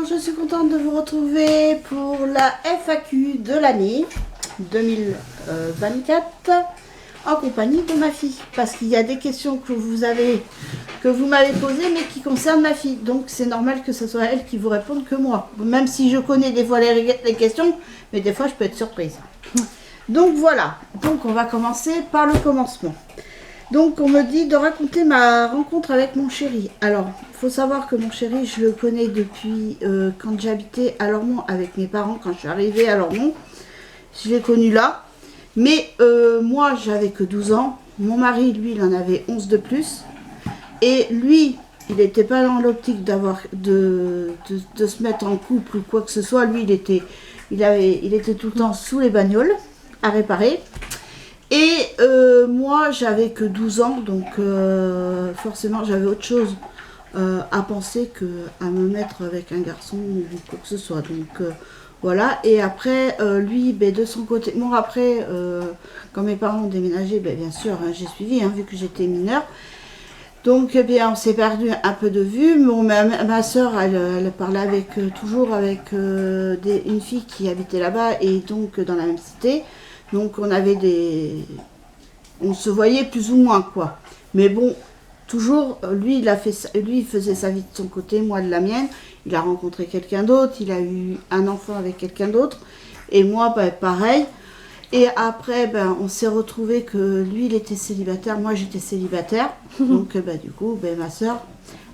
je suis contente de vous retrouver pour la FAQ de l'année 2024 en compagnie de ma fille. Parce qu'il y a des questions que vous m'avez posées mais qui concernent ma fille. Donc c'est normal que ce soit elle qui vous réponde que moi. Même si je connais des fois les questions, mais des fois je peux être surprise. Donc voilà, donc on va commencer par le commencement. Donc on me dit de raconter ma rencontre avec mon chéri. Alors, il faut savoir que mon chéri, je le connais depuis quand j'habitais à Lormont avec mes parents, quand je suis arrivée à Lormont. Je l'ai connu là. Mais moi, j'avais que 12 ans. Mon mari, lui, il en avait 11 de plus. Et lui, il n'était pas dans l'optique de se mettre en couple ou quoi que ce soit. Lui, il était tout le temps sous les bagnoles à réparer. Et moi, j'avais que 12 ans, donc forcément, j'avais autre chose à penser qu'à me mettre avec un garçon ou quoi que ce soit. Donc voilà, et après, lui, de son côté, moi après, quand mes parents ont déménagé, bien sûr, hein, j'ai suivi, hein, vu que j'étais mineure. Donc, on s'est perdu un peu de vue. Ma soeur, elle parlait toujours avec une fille qui habitait là-bas et donc dans la même cité. Donc on se voyait plus ou moins quoi. Mais bon, toujours, lui il faisait sa vie de son côté, moi de la mienne. Il a rencontré quelqu'un d'autre, il a eu un enfant avec quelqu'un d'autre. Et moi, pareil. Et après, on s'est retrouvés que lui il était célibataire, moi j'étais célibataire. Donc du coup, ma soeur,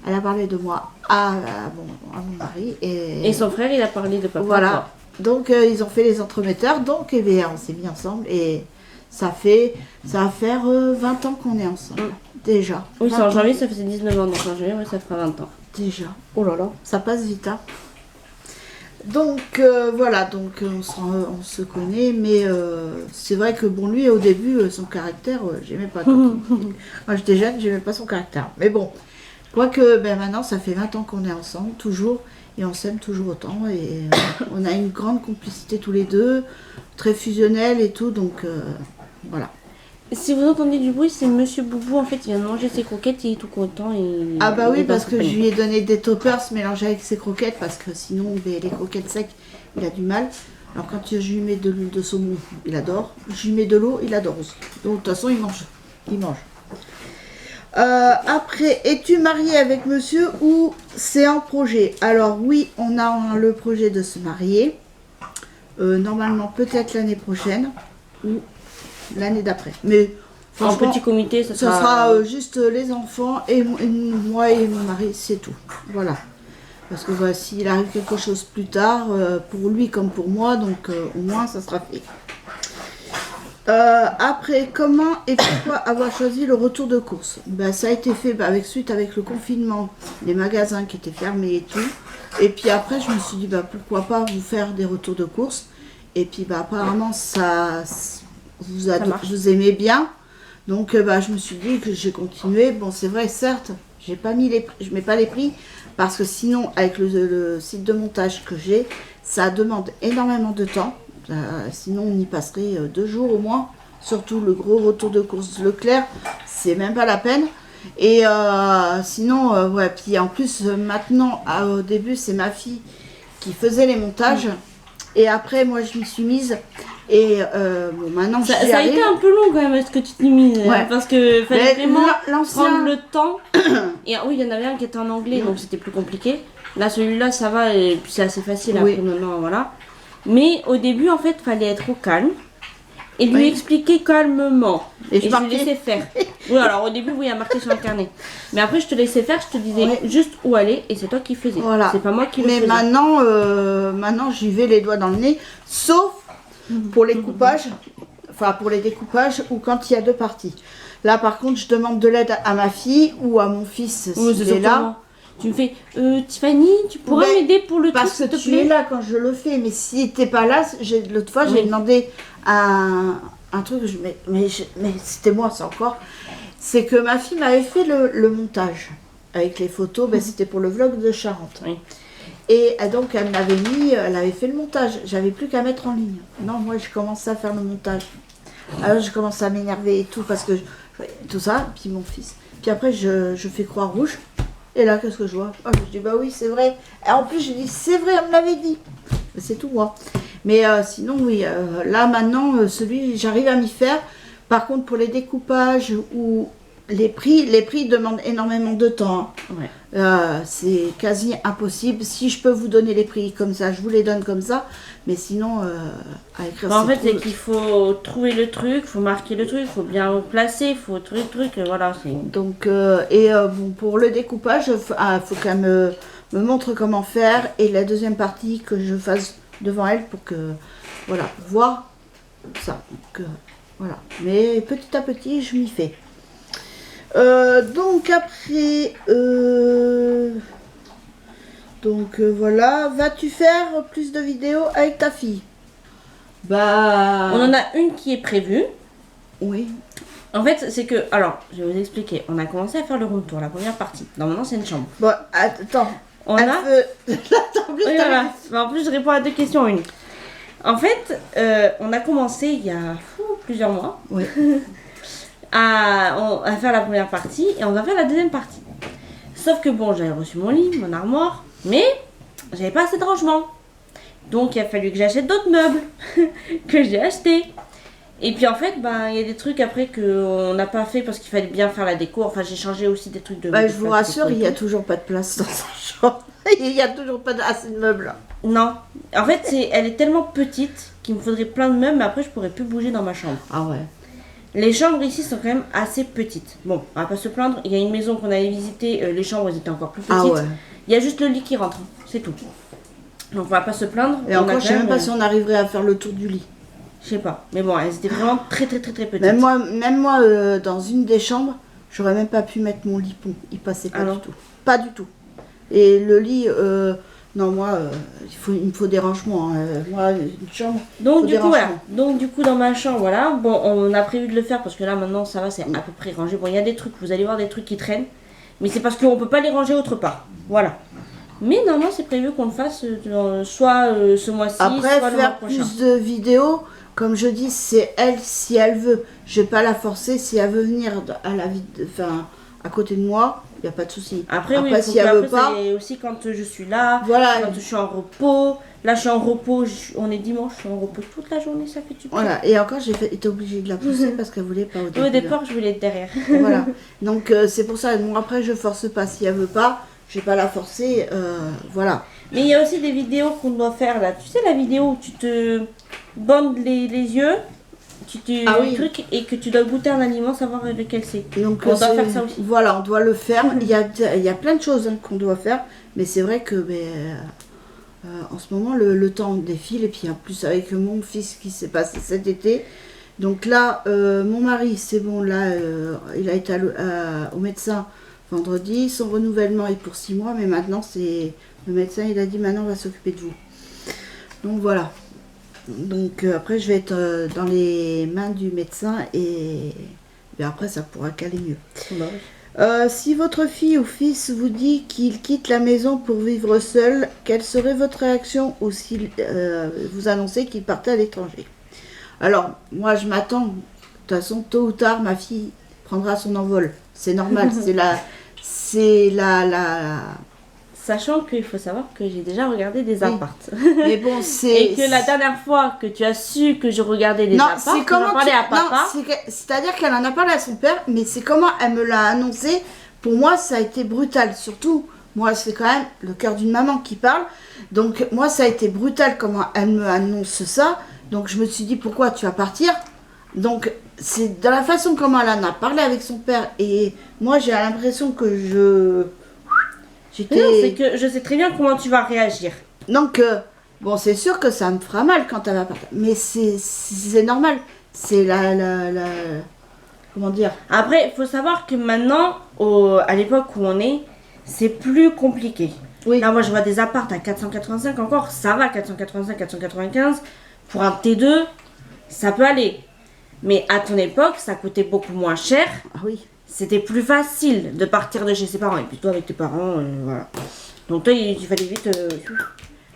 elle a parlé de moi à mon mari. Et son frère, il a parlé de papa. Voilà. Donc ils ont fait les entremetteurs, donc on s'est mis ensemble et ça va faire 20 ans qu'on est ensemble, déjà. Oui, c'est en janvier, ça faisait 19 ans, donc en janvier, ça fera 20 ans. Déjà. Oh là là, ça passe vite, hein. Donc voilà, donc on se connaît, mais c'est vrai que lui au début, son caractère, j'aimais pas. Moi j'étais jeune, j'aimais pas son caractère. Mais bon, quoique maintenant ça fait 20 ans qu'on est ensemble, toujours. Et on s'aime toujours autant et on a une grande complicité tous les deux, très fusionnelle et tout, donc voilà. Si vous entendez du bruit, c'est Monsieur Boubou, en fait, il vient de manger ses croquettes, il est tout content. Oui, parce que je lui ai donné des toppers mélangés avec ses croquettes, parce que sinon, les croquettes secs, il a du mal. Alors quand je lui mets de l'huile de saumon, il adore. Je lui mets de l'eau, il adore aussi. Donc de toute façon, il mange. Après, es-tu mariée avec monsieur ou c'est en projet? Alors oui, on a le projet de se marier. Normalement, peut-être l'année prochaine ou l'année d'après. Mais en petit comité, ça sera juste les enfants et moi et mon mari, c'est tout. Voilà. Parce que s'il arrive quelque chose plus tard, pour lui comme pour moi, donc au moins ça sera fait. Après, comment et pourquoi avoir choisi le retour de course? Ça a été fait suite avec le confinement, les magasins qui étaient fermés et tout. Et puis après, je me suis dit, pourquoi pas vous faire des retours de course. Et puis apparemment, vous aimez bien. Donc je me suis dit que j'ai continué. Bon, c'est vrai, certes, je mets pas les prix. Parce que sinon, avec le site de montage que j'ai, ça demande énormément de temps. Sinon on y passerait 2 jours au moins, surtout le gros retour de course Leclerc, c'est même pas la peine. Et sinon, puis en plus maintenant, au début c'est ma fille qui faisait les montages, et après moi je m'y suis mise, et maintenant ça a été un peu long quand même, est-ce que tu t'y mise, parce que fallait vraiment prendre le temps, et oui il y en avait un qui était en anglais, donc c'était plus compliqué. Là celui-là ça va, et puis c'est assez facile après maintenant, voilà. Mais au début, en fait, il fallait être au calme et lui expliquer calmement. Et je lui laissais faire. Oui, alors au début, il a marqué sur le carnet. Mais après, je te laissais faire, je te disais juste où aller et c'est toi qui faisais. Voilà. C'est pas moi qui le faisais. Mais maintenant, j'y vais les doigts dans le nez, sauf pour les coupages, pour les découpages ou quand il y a 2 parties. Là, par contre, je demande de l'aide à ma fille ou à mon fils s'il est là. Tu me fais, Tiffany, tu pourrais m'aider pour le truc, s'il te plaît? Parce que tu es là quand je le fais, mais si t'es pas là, l'autre fois j'ai demandé un truc, mais c'était moi, c'est encore. C'est que ma fille m'avait fait le montage avec les photos, c'était pour le vlog de Charente. Oui. Et donc elle avait fait le montage, j'avais plus qu'à mettre en ligne. Non, moi j'ai commencé à faire le montage. Alors j'ai commencé à m'énerver et tout, parce que tout ça, puis mon fils. Puis après je fais Croix-Rouge. Et là, qu'est-ce que je vois? Je dis, bah oui, c'est vrai. Et en plus, je dis, c'est vrai, on me l'avait dit. C'est tout, moi. Mais sinon, oui, là, maintenant, j'arrive à m'y faire. Par contre, pour les découpages ou les prix demandent énormément de temps. Ouais. C'est quasi impossible. Si je peux vous donner les prix comme ça, je vous les donne comme ça. Mais sinon, à écrire, en fait, c'est qu'il faut trouver le truc, il faut marquer le truc, il faut bien le placer, il faut trouver le truc, voilà. Donc, bon, pour le découpage, il faut qu'elle me montre comment faire. Et la deuxième partie, que je fasse devant elle pour que, voilà, voir ça. Donc, voilà. Mais petit à petit, je m'y fais. Donc après, voilà. Vas-tu faire plus de vidéos avec ta fille? Bah, on en a une qui est prévue. Oui. En fait, c'est que, alors, je vais vous expliquer. On a commencé à faire le room tour, la première partie, dans mon ancienne chambre. Bon, attends. On Elle a. oui, voilà. En plus, je réponds à 2 questions en une. En fait, on a commencé il y a plusieurs mois. Oui. à faire la première partie et on va faire la deuxième partie. Sauf que bon, j'avais reçu mon lit, mon armoire, mais j'avais pas assez de rangement. Donc il a fallu que j'achète d'autres meubles que j'ai achetés. Et puis en fait, il y a des trucs après qu'on n'a pas fait parce qu'il fallait bien faire la déco. Enfin, j'ai changé aussi des trucs de... je vous rassure, il n'y a toujours pas de place dans sa chambre. Il n'y a toujours pas assez de meubles. Non. En fait, elle est tellement petite qu'il me faudrait plein de meubles, mais après je pourrais plus bouger dans ma chambre. Ah ouais. Les chambres ici sont quand même assez petites. Bon, on va pas se plaindre. Il y a une maison qu'on avait visitée, les chambres elles étaient encore plus petites. Ah ouais. Il y a juste le lit qui rentre, c'est tout. Donc on va pas se plaindre. Et encore, je sais même pas si on arriverait à faire le tour du lit. Je sais pas. Mais bon, elles étaient vraiment très petites. Même moi dans une des chambres, j'aurais même pas pu mettre mon lit pont. Il passait pas du tout. Pas du tout. Et le lit, non, moi, il me faut des rangements. Moi, une chambre. Donc du coup, voilà. Donc du coup, dans ma chambre, voilà. Bon, on a prévu de le faire parce que là, maintenant, ça va, c'est à peu près rangé. Bon, il y a des trucs, vous allez voir des trucs qui traînent. Mais c'est parce qu'on peut pas les ranger autre part. Voilà. Mais normalement, c'est prévu qu'on le fasse soit ce mois-ci, soit le mois prochain. Plus de vidéos, comme je dis, c'est elle si elle veut. Je vais pas la forcer. Si elle veut venir à côté de moi, il n'y a pas de souci. Après, oui, si elle veut pas. C'est aussi quand je suis là, voilà. Quand je suis en repos. Là, je suis en repos, on est dimanche, je suis en repos toute la journée, ça fait du bien. Voilà, et encore, j'ai été obligée de la pousser parce qu'elle voulait pas au début. Au départ, je voulais être derrière. Voilà, donc c'est pour ça. Bon, après, je force pas. Si elle veut pas, je vais pas la forcer. Voilà. Mais il y a aussi des vidéos qu'on doit faire là. Tu sais, la vidéo où tu te bandes les yeux, truc, et que tu dois goûter un aliment, savoir lequel c'est. Donc, on doit faire ça aussi. Voilà, on doit le faire. Il y a plein de choses qu'on doit faire, mais c'est vrai que en ce moment, le temps défile, et puis en plus avec mon fils qui s'est passé cet été. Donc là, mon mari, c'est bon, là, il a été au médecin vendredi. Son renouvellement est pour 6 mois, mais maintenant, le médecin, il a dit, maintenant, on va s'occuper de vous. Donc voilà. Donc après, je vais être dans les mains du médecin, et après, ça pourra caler mieux. Bah oui. Si votre fille ou fils vous dit qu'il quitte la maison pour vivre seul, quelle serait votre réaction, ou si vous annoncez qu'il partait à l'étranger? Alors, moi je m'attends, de toute façon, tôt ou tard, ma fille prendra son envol. C'est normal, c'est la... Sachant qu'il faut savoir que j'ai déjà regardé des appartes. Mais bon, et que la dernière fois que tu as su que je regardais des appartes, tu en parlais à papa. C'est-à-dire qu'elle en a parlé à son père, mais c'est comment elle me l'a annoncé. Pour moi, ça a été brutal. Surtout, moi, c'est quand même le cœur d'une maman qui parle. Donc, moi, ça a été brutal comment elle me annonce ça. Donc, je me suis dit, pourquoi tu vas partir? Donc, c'est dans la façon comment elle en a parlé avec son père. Et moi, j'ai l'impression que non, c'est que je sais très bien comment tu vas réagir. Donc, bon, c'est sûr que ça me fera mal quand elle va partir. Mais c'est normal. C'est comment dire? Après, il faut savoir que maintenant, à l'époque où on est, c'est plus compliqué. Oui. Là, moi, je vois des apparts à 485 encore. Ça va, 485, 495. Pour un T2, ça peut aller. Mais à ton époque, ça coûtait beaucoup moins cher. Ah oui. C'était plus facile de partir de chez ses parents. Et puis toi, avec tes parents, voilà. Donc toi, il fallait vite...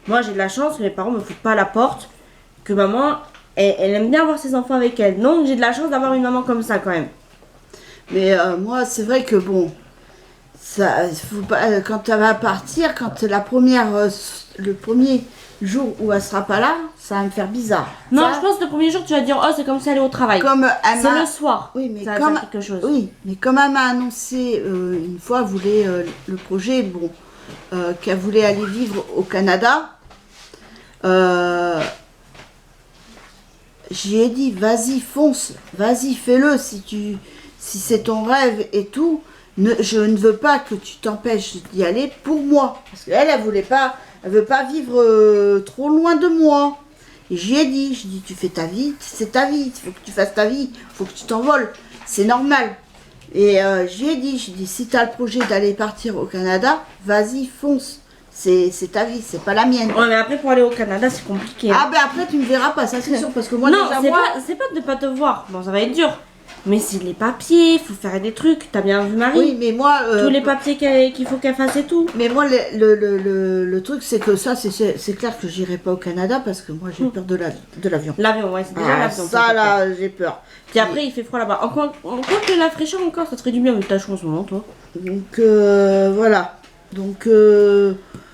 Moi, j'ai de la chance que mes parents me foutent pas à la porte. Que maman, elle aime bien avoir ses enfants avec elle. Donc, j'ai de la chance d'avoir une maman comme ça, quand même. Mais moi, c'est vrai que bon... ça, faut pas, quand elle va partir, quand le premier jour où elle sera pas là, ça va me faire bizarre. Non, ça, je pense que le premier jour, tu vas dire, oh, c'est comme ça, elle est au travail. C'est le soir. Oui, mais ça va faire quelque chose. Oui, mais comme elle m'a annoncé une fois, elle voulait le projet, bon, qu'elle voulait aller vivre au Canada. J'y ai dit, vas-y, fonce, vas-y, fais-le si c'est ton rêve et tout. Je ne veux pas que tu t'empêches d'y aller pour moi. Parce qu'elle, elle veut pas vivre trop loin de moi. Et j'y ai dit, tu fais ta vie, c'est ta vie, il faut que tu fasses ta vie, il faut que tu t'envoles, c'est normal. Et j'y ai dit, si tu as le projet d'aller partir au Canada, vas-y, fonce. C'est ta vie, c'est pas la mienne. Ouais, mais après, pour aller au Canada, c'est compliqué. Ah, ben après, tu me verras pas, ça c'est sûr, parce que moi, non, c'est pas de pas te voir. Bon, ça va être dur. Mais c'est les papiers, il faut faire des trucs. T'as bien vu Marie? Oui, mais moi... tous les papiers qu'il faut qu'elle fasse et tout. Mais moi, le truc, c'est que ça, c'est clair que j'irai pas au Canada, parce que moi, j'ai peur de l'avion. L'avion, ouais, c'est déjà l'avion. Ça, là, j'ai peur. Puis après, il fait froid là-bas. Encore que la fraîcheur, encore, ça serait du bien avec ta chaud en ce moment, toi. Donc, voilà. Donc...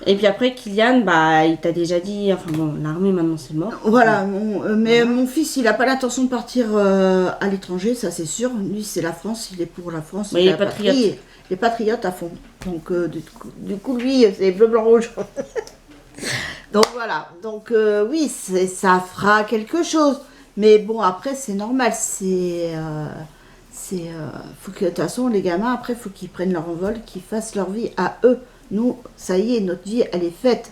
Et puis après, Kylian, bah, il t'a déjà dit, enfin bon, l'armée maintenant c'est mort. Voilà, mais mon fils, il a pas l'intention de partir à l'étranger, ça c'est sûr. Lui, c'est la France, il est pour la France. Mais il est patriote. Il est patriote à fond. Donc, du coup, lui, c'est bleu, blanc, rouge. Donc voilà, donc oui, ça fera quelque chose. Mais bon, après, c'est normal, faut que, de toute façon, les gamins, après, il faut qu'ils prennent leur envol, qu'ils fassent leur vie à eux. Nous, ça y est, notre vie, elle est faite.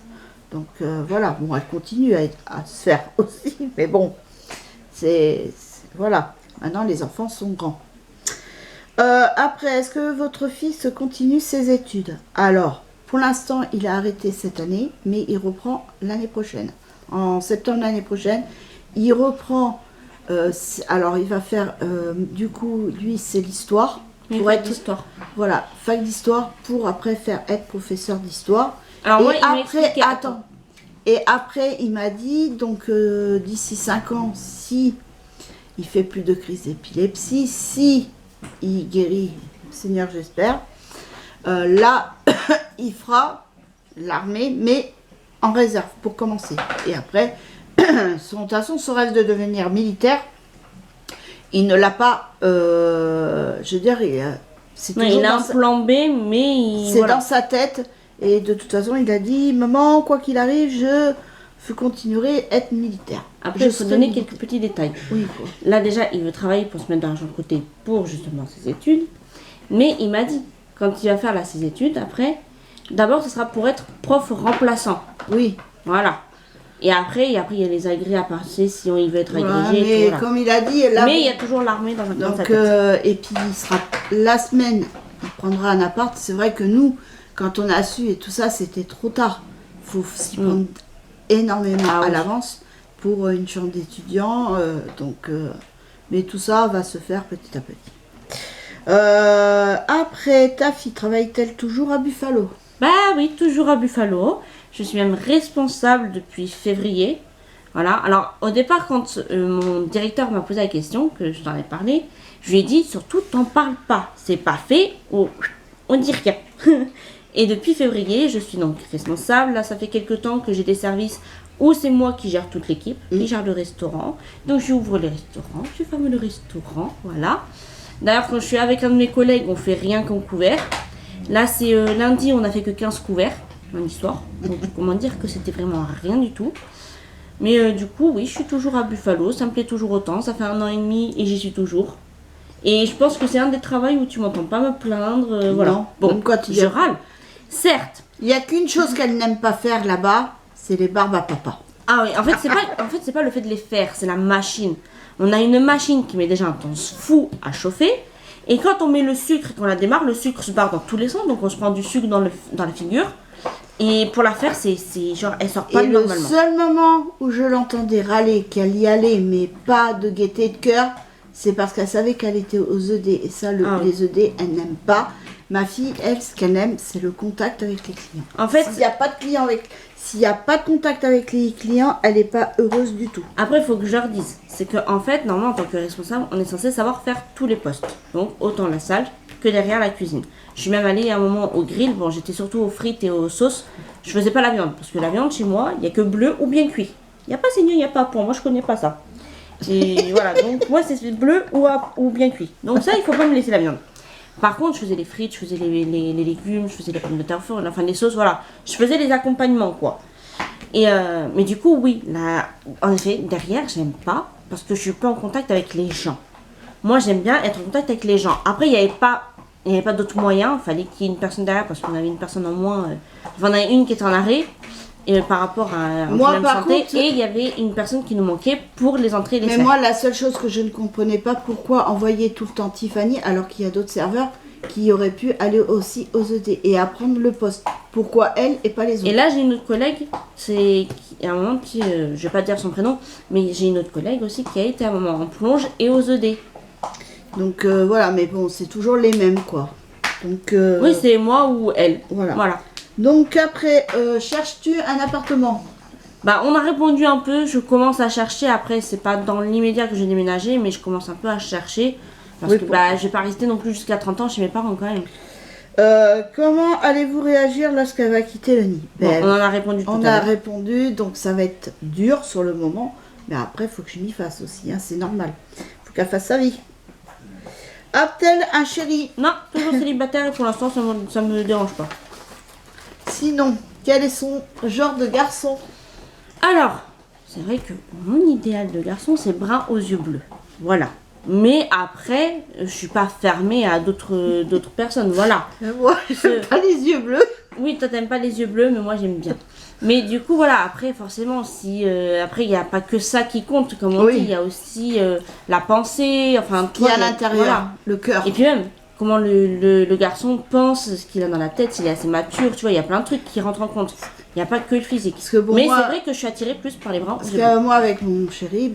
Donc voilà, bon, elle continue à se faire aussi, mais bon, voilà. Maintenant, les enfants sont grands. Après, est-ce que votre fils continue ses études? Alors, pour l'instant, il a arrêté cette année, mais il reprend l'année prochaine. En septembre l'année prochaine, il reprend. Alors, il va faire, du coup, lui, c'est l'histoire. Pour être d'histoire. Voilà, fac d'histoire pour après être professeur d'histoire. Alors et moi, après, attends. Et après, il m'a dit, donc d'ici 5 ans, si il fait plus de crise d'épilepsie, si il guérit, Seigneur j'espère, là, il fera l'armée, mais en réserve pour commencer. Et après, de toute façon, son rêve de devenir militaire, il ne l'a pas, je veux dire, c'est toujours il a un plan B, mais c'est dans sa tête. Et de toute façon, il a dit, maman, quoi qu'il arrive, je continuerai à être militaire. Après, il faut donner quelques petits détails. Oui, quoi. Là, déjà, il veut travailler pour se mettre de l'argent de côté pour justement ses études. Mais il m'a dit, quand il va faire là ses études, après, d'abord, ce sera pour être prof remplaçant. Oui. Voilà. Et après, il y a les agrès à passer si il veut être agrégé. Mais voilà. comme il a dit... Mais il y a toujours l'armée dans sa tête. Et puis, il sera la semaine, il prendra un appart. C'est vrai que nous, quand on a su et tout ça, c'était trop tard. Il faut s'y prendre énormément à l'avance pour une chambre d'étudiant. Mais tout ça va se faire petit à petit. Après, ta fille travaille-t-elle toujours à Buffalo? Bah oui, toujours à Buffalo. Je suis même responsable depuis février. Voilà. Alors, au départ, quand mon directeur m'a posé la question, que je t'en ai parlé, je lui ai dit, surtout, t'en parles pas. C'est pas fait, ou on dit rien. Et depuis février, je suis donc responsable. Là, ça fait quelques temps que j'ai des services où c'est moi qui gère toute l'équipe, qui gère le restaurant. Donc, j'ouvre les restaurants, je ferme le restaurant, voilà. D'ailleurs, quand je suis avec un de mes collègues, on fait rien qu'en couvert. Là, c'est lundi, on a fait que 15 couverts. Lundi soir. Donc, comment dire que c'était vraiment rien du tout. Mais du coup, oui, je suis toujours à Buffalo. Ça me plaît toujours autant. Ça fait 1 an et demi et j'y suis toujours. Et je pense que c'est un des travaux où tu m'entends pas me plaindre. Voilà. Non, bon, je râle. Certes. Il n'y a qu'une chose qu'elle n'aime pas faire là-bas, c'est les barbes à papa. Ah oui, en fait, c'est pas le fait de les faire, c'est la machine. On a une machine qui met déjà un temps fou à chauffer. Et quand on met le sucre et qu'on la démarre, le sucre se barre dans tous les sens. Donc on se prend du sucre dans la figure. Et pour la faire, c'est genre, elle sort pas normalement. Le seul moment où je l'entendais râler, qu'elle y allait, mais pas de gaieté de cœur, c'est parce qu'elle savait qu'elle était aux ED. Et ça, les ED, elle n'aime pas. Ma fille, elle, ce qu'elle aime, c'est le contact avec les clients. En fait, s'il n'y a pas de contact avec les clients, elle n'est pas heureuse du tout. Après, il faut que je leur dise. C'est qu'en fait, normalement, en tant que responsable, on est censé savoir faire tous les postes. Donc, autant la salle que derrière la cuisine. Je suis même allée à un moment au grill. Bon, j'étais surtout aux frites et aux sauces. Je faisais pas la viande parce que la viande chez moi, il n'y a que bleu ou bien cuit. Il n'y a pas saignant, il n'y a pas point. Moi, je connais pas ça. Et voilà, donc moi, c'est bleu ou bien cuit. Donc ça, il faut pas me laisser la viande. Par contre, je faisais les frites, je faisais les légumes, je faisais les pommes de terre, enfin les sauces, voilà. Je faisais les accompagnements, quoi. Et mais du coup, oui, là, en effet, derrière, j'aime pas parce que je suis pas en contact avec les gens. Moi, j'aime bien être en contact avec les gens. Après, il n'y avait pas d'autres moyens. Il fallait qu'il y ait une personne derrière parce qu'on avait une personne en moins. Enfin, on avait une qui était en arrêt par rapport à un problème de santé. Contre, et il y avait une personne qui nous manquait pour les entrées et les Mais moi, la seule chose que je ne comprenais pas, pourquoi envoyer tout le temps Tiffany alors qu'il y a d'autres serveurs qui auraient pu aller aussi aux ED et apprendre le poste. Pourquoi elle et pas les autres? Et là, j'ai une autre collègue, à un moment, je vais pas dire son prénom, mais j'ai une autre collègue aussi qui a été à un moment en plonge et aux ED. Donc voilà, mais bon, c'est toujours les mêmes, quoi. Donc, oui, c'est moi ou elle. Voilà. Donc après, cherches-tu un appartement? Bah, on a répondu un peu, je commence à chercher. Après, c'est pas dans l'immédiat que j'ai déménagé, mais je commence un peu à chercher. Parce que bah, je vais pas rester non plus jusqu'à 30 ans chez mes parents quand même. Comment allez-vous réagir lorsqu'elle va quitter le nid? Bon, on en a répondu tout à l'heure. On a répondu, donc ça va être dur sur le moment. Mais après, il faut que je m'y fasse aussi, hein, c'est normal. Il faut qu'elle fasse sa vie. A-t-elle un chéri? Non, toujours célibataire et pour l'instant, ça me dérange pas. Sinon, quel est son genre de garçon? Alors, c'est vrai que mon idéal de garçon, c'est brun aux yeux bleus. Voilà. Mais après, je suis pas fermée à d'autres personnes, voilà. Moi, j'aime pas les yeux bleus. Oui, toi t'aimes pas les yeux bleus, mais moi j'aime bien. Mais du coup, voilà, après, forcément, si après, il n'y a pas que ça qui compte, comme on dit, il y a aussi la pensée, enfin, qui est à l'intérieur, voilà. Le cœur. Et puis même, comment le garçon pense, ce qu'il a dans la tête, s'il est assez mature, tu vois, il y a plein de trucs qui rentrent en compte. Il n'y a pas que le physique. Parce que bon, mais c'est vrai que je suis attirée plus par les bruns. Parce que moi, avec mon chéri,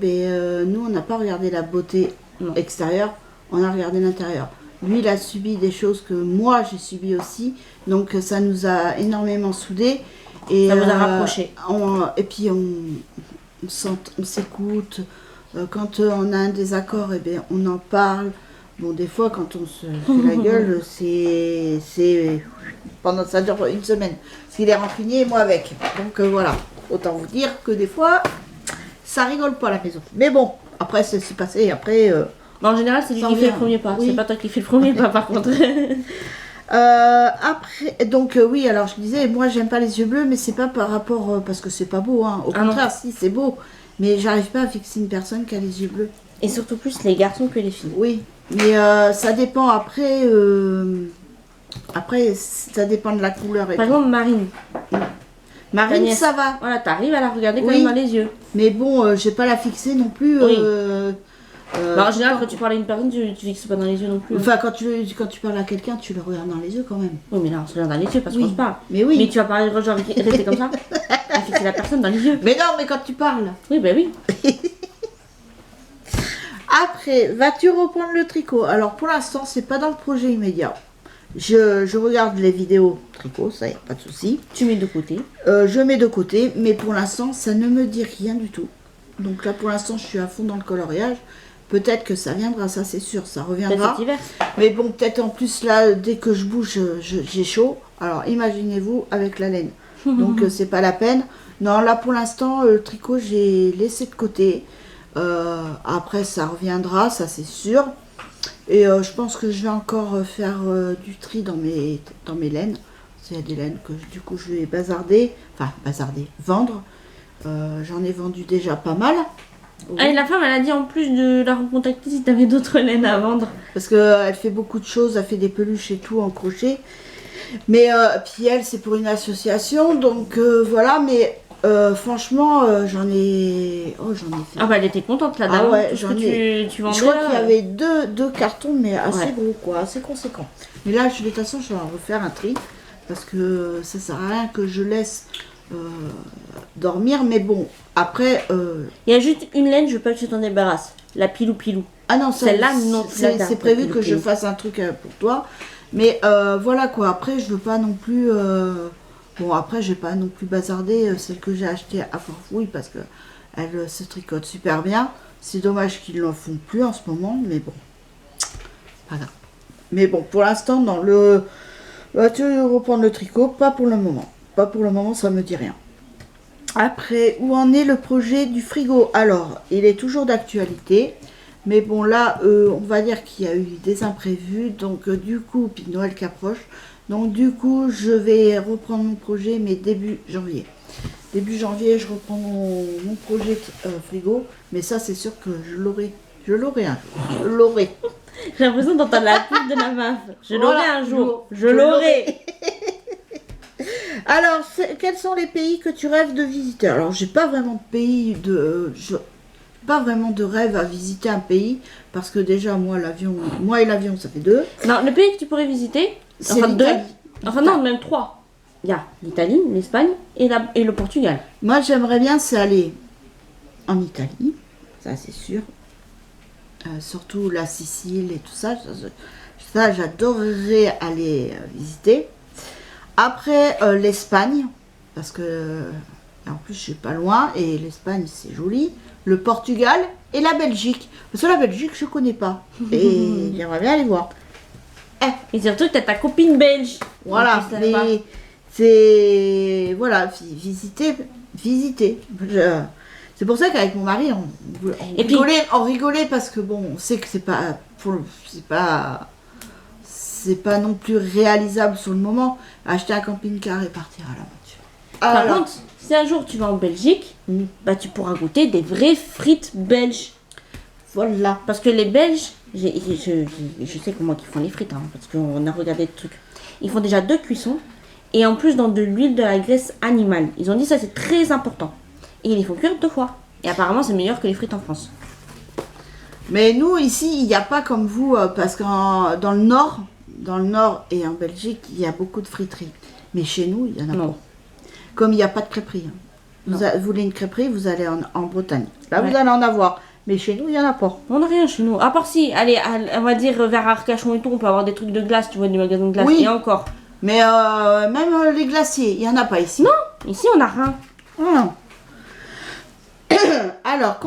nous, on n'a pas regardé la beauté extérieure, on a regardé l'intérieur. Lui, il a subi des choses que moi, j'ai subi aussi. Donc, ça nous a énormément soudés. Et, ça nous a rapprochés. Et puis, on s'écoute. Quand on a un désaccord, on en parle. Bon, des fois, quand on se fait la gueule, c'est pendant ça dure une semaine. Parce qu'il est rancunier et moi avec. Donc, voilà. Autant vous dire que des fois, ça rigole pas à la maison. Mais bon, après, c'est passé. Après... en général, c'est lui qui fait le premier pas. Oui. C'est pas toi qui fais le premier pas, par contre. Après, donc oui, alors je disais, moi j'aime pas les yeux bleus, mais c'est pas par rapport parce que c'est pas beau, hein. Au contraire, si c'est beau, mais j'arrive pas à fixer une personne qui a les yeux bleus. Et surtout plus les garçons que les filles. Oui, mais ça dépend après. Après, ça dépend de la couleur. Par exemple, Marine. Marine, ça va. Voilà, t'arrives à la regarder quand même dans les yeux. Mais bon, je vais pas la fixer non plus. Oui. En général, quand tu parles à une personne, tu fixes pas dans les yeux non plus. Enfin, quand tu parles à quelqu'un, tu le regardes dans les yeux quand même. Oui, mais là, on se regarde dans les yeux parce qu'on se parle. Mais oui. Mais tu vas parler genre rester comme ça, à fixer la personne dans les yeux. Mais non, mais quand tu parles. Oui, ben oui. Après, vas-tu reprendre le tricot? Alors, pour l'instant, c'est pas dans le projet immédiat. Je regarde les vidéos tricot, ça y a pas de souci. Tu mets de côté. Je mets de côté, mais pour l'instant, ça ne me dit rien du tout. Donc là, pour l'instant, je suis à fond dans le coloriage. Peut-être que ça viendra, ça c'est sûr, ça reviendra. Cet hiver. Mais bon, peut-être en plus là, dès que je bouge, j'ai chaud. Alors imaginez-vous avec la laine. Donc c'est pas la peine. Non, là pour l'instant, le tricot, j'ai laissé de côté. Après, ça reviendra, ça c'est sûr. Et je pense que je vais encore faire du tri dans mes laines. Il y a des laines que du coup je vais vendre. J'en ai vendu déjà pas mal. Oui. Ah, et la femme, elle a dit en plus de la recontacter si tu avais d'autres laines à vendre. Parce qu'elle fait beaucoup de choses, elle fait des peluches et tout en crochet. Mais puis elle, c'est pour une association, donc voilà, mais franchement, j'en ai fait. Ah bah elle était contente là-dedans. Ah ouais, j'en ai. Tu vendais, je crois qu'il y avait deux cartons, mais assez gros, quoi, assez conséquents. Mais là, de toute façon, je vais en refaire un tri, parce que ça sert à rien que je laisse dormir, mais bon, après... Il y a juste une laine, je veux pas que tu t'en débarrasses. La pilou-pilou. Ah non, celle-là, non. C'est prévu que je fasse un truc pour toi. Mais voilà quoi, après, je veux pas non plus... Bon, après, je vais pas non plus bazarder celle que j'ai achetée à Forfouille, parce que elle se tricote super bien. C'est dommage qu'ils n'en font plus en ce moment, mais bon, pas grave. Mais bon, pour l'instant, dans le... tu veux reprendre le tricot? Pas pour le moment. Pas pour le moment, ça me dit rien. Après, où en est le projet du frigo? Alors, il est toujours d'actualité. Mais bon, là, on va dire qu'il y a eu des imprévus. Donc, du coup, puis Noël qui approche. Donc, du coup, je vais reprendre mon projet, mais début janvier. Début janvier, je reprends mon projet frigo. Mais ça, c'est sûr que je l'aurai. Je l'aurai un jour. Je l'aurai. J'ai l'impression d'entendre la pub de la meuf. Je l'aurai un jour. Je l'aurai. Alors, quels sont les pays que tu rêves de visiter? Alors, j'ai pas vraiment de pays pas vraiment de rêve à visiter un pays parce que déjà moi et l'avion ça fait 2. Non, le pays que tu pourrais visiter, c'est enfin 2. l'Italie. Enfin non, même 3. Il y a l'Italie, l'Espagne et le Portugal. Moi j'aimerais bien c'est aller en Italie, ça c'est sûr. Surtout la Sicile et tout ça. Ça j'adorerais aller visiter. Après l'Espagne, parce que en plus je suis pas loin et l'Espagne c'est joli. Le Portugal et la Belgique. Parce que la Belgique je connais pas. Et j'aimerais bien aller voir. Et surtout que t'as ta copine belge. Voilà, mais c'est... Voilà, visiter. C'est pour ça qu'avec mon mari, on rigolait parce que bon, on sait que c'est pas non plus réalisable sur le moment. Acheter un camping-car et partir à l'aventure. Par contre, si un jour tu vas en Belgique, bah tu pourras goûter des vraies frites belges. Voilà. Parce que les Belges, je sais comment ils font les frites, hein, parce qu'on a regardé le truc. Ils font déjà 2 cuissons et en plus dans de l'huile de la graisse animale. Ils ont dit ça c'est très important. Et ils les font cuire 2 fois. Et apparemment c'est meilleur que les frites en France. Mais nous ici, il n'y a pas comme vous, parce que dans le nord et en Belgique, il y a beaucoup de friteries. Mais chez nous, il y en a pas. Comme il n'y a pas de crêperie. Vous voulez une crêperie, vous allez en Bretagne. Là, vous allez en avoir. Mais chez nous, il n'y en a pas. On n'a rien chez nous. À part si, allez, on va dire vers Arcachon et tout, on peut avoir des trucs de glace, tu vois, du magasin de glace. Oui. Et encore. Mais même les glaciers, il n'y en a pas ici. Non, ici, on n'a rien. Non. Alors,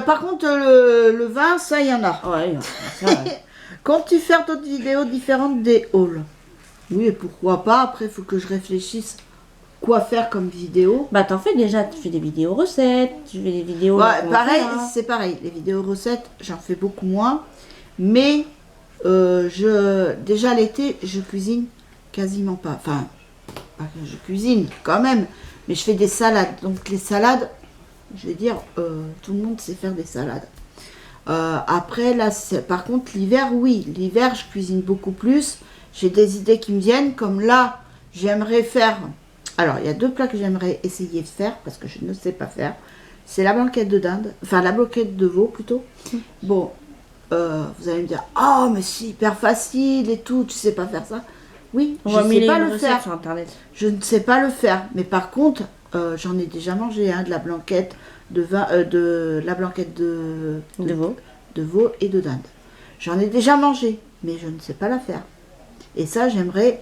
par contre, le vin, ça, il y en a. Ouais, ça, ouais. Comptes-tu faire d'autres vidéos différentes des hauls? Oui, et pourquoi pas. Après, il faut que je réfléchisse quoi faire comme vidéo. Bah, t'en fais déjà. Tu fais des vidéos recettes, tu fais des vidéos... Ouais, pareil, c'est pareil. Les vidéos recettes, j'en fais beaucoup moins. Mais, déjà l'été, je cuisine quasiment pas. Enfin, je cuisine quand même. Mais je fais des salades. Donc, les salades... Je vais dire, tout le monde sait faire des salades. Après, là, par contre, l'hiver, oui. L'hiver, je cuisine beaucoup plus. J'ai des idées qui me viennent. Comme là, j'aimerais faire... Alors, il y a 2 plats que j'aimerais essayer de faire parce que je ne sais pas faire. C'est la blanquette de dinde. Enfin, la blanquette de veau, plutôt. Bon, vous allez me dire, oh, mais c'est hyper facile et tout. Tu sais pas faire ça? Oui, je ne sais pas le faire. Sur Internet. Je ne sais pas le faire. Mais par contre... j'en ai déjà mangé de la blanquette la blanquette de veau et de dinde. J'en ai déjà mangé, mais je ne sais pas la faire. Et ça, j'aimerais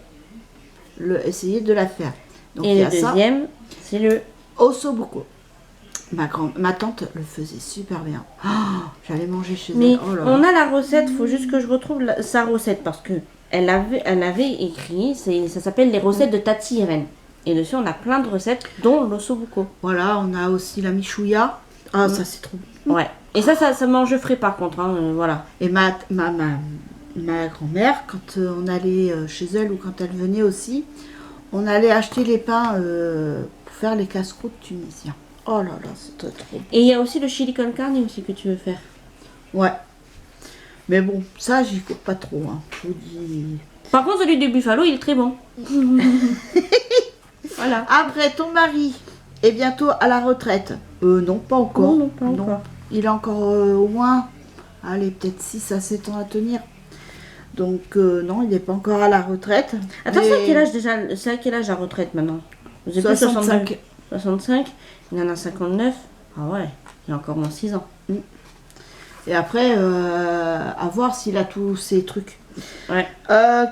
essayer de la faire. Donc, et le deuxième, c'est le ossobuco. Ma tante le faisait super bien. Oh, j'allais manger chez elle. Oh là là. On a la recette, il faut juste que je retrouve sa recette parce que elle avait écrit, ça s'appelle les recettes de Tati Irène. Et dessus, on a plein de recettes, dont l'ossobuco. Voilà, on a aussi la michouya. Ah, ça, c'est trop bon. Ouais. Et ça mange frais, par contre. Hein, voilà. Et ma grand-mère, quand on allait chez elle ou quand elle venait aussi, on allait acheter les pains pour faire les casse-croûtes tunisiens. Oh là là, c'était trop bon. Et il y a aussi le chili con carne aussi que tu veux faire. Ouais. Mais bon, ça, j'y cours pas trop. Hein. Je vous dis... Par contre, celui du buffalo, il est très bon. Voilà. Après, ton mari est bientôt à la retraite. Non, pas encore. Non, pas encore. Il a encore au moins, allez, peut-être 6 à 7 ans à tenir. Donc, non, il n'est pas encore à la retraite. Attends, c'est à quel âge déjà? C'est à quel âge la retraite maintenant? Vous êtes 65. 65. Il en a 59. Ah ouais, il a encore moins 6 ans. Et après, à voir s'il a tous ces trucs. Ouais.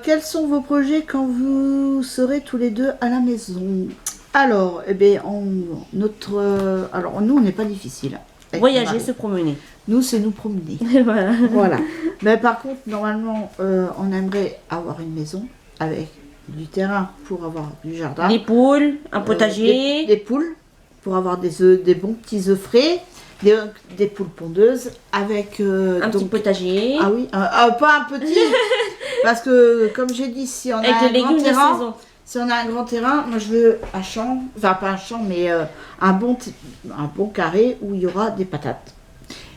Quels sont vos projets quand vous serez tous les deux à la maison? Alors, eh bien, alors nous, on n'est pas difficile. Voyager, se promener. Nous, c'est nous promener. Voilà. Voilà. Mais par contre, normalement, on aimerait avoir une maison avec du terrain pour avoir du jardin. Des poules, un potager. Des poules pour avoir des œufs, des bons petits œufs frais. Des poules pondeuses avec... un petit potager. Ah oui, pas un petit. Parce que, comme j'ai dit, si on a un grand terrain... Si on a un grand terrain, moi je veux un champ, enfin pas un champ, mais un bon carré où il y aura des patates.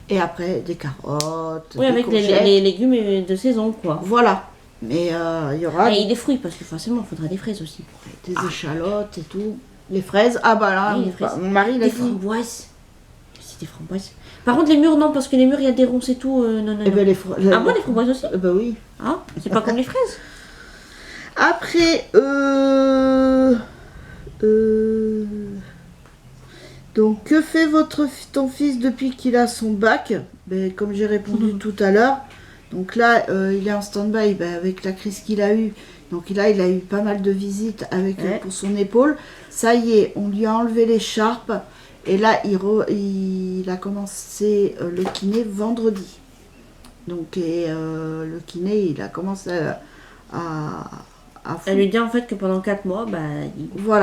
Et après des carottes, oui, avec les légumes de saison, quoi. Voilà. Mais il y aura... Et des fruits, parce que forcément, il faudra des fraises aussi. Des échalotes et tout. Les fraises, ah bah là, oui, mon mari l'a dit. Des framboises. C'est des framboises. Par contre, les murs, non, parce que les murs, il y a des ronces et tout. Non. Ben, les framboises aussi bah oui. Ah, c'est pas comme les fraises. Après, donc, que fait ton fils depuis qu'il a son bac? Ben, comme j'ai répondu tout à l'heure, donc là, il est en stand-by avec la crise qu'il a eue. Donc là, il a eu pas mal de visites pour son épaule. Ça y est, on lui a enlevé l'écharpe. Et là, il a commencé le kiné vendredi. Donc, le kiné, il a commencé à elle lui dit en fait que pendant 4 mois, il doit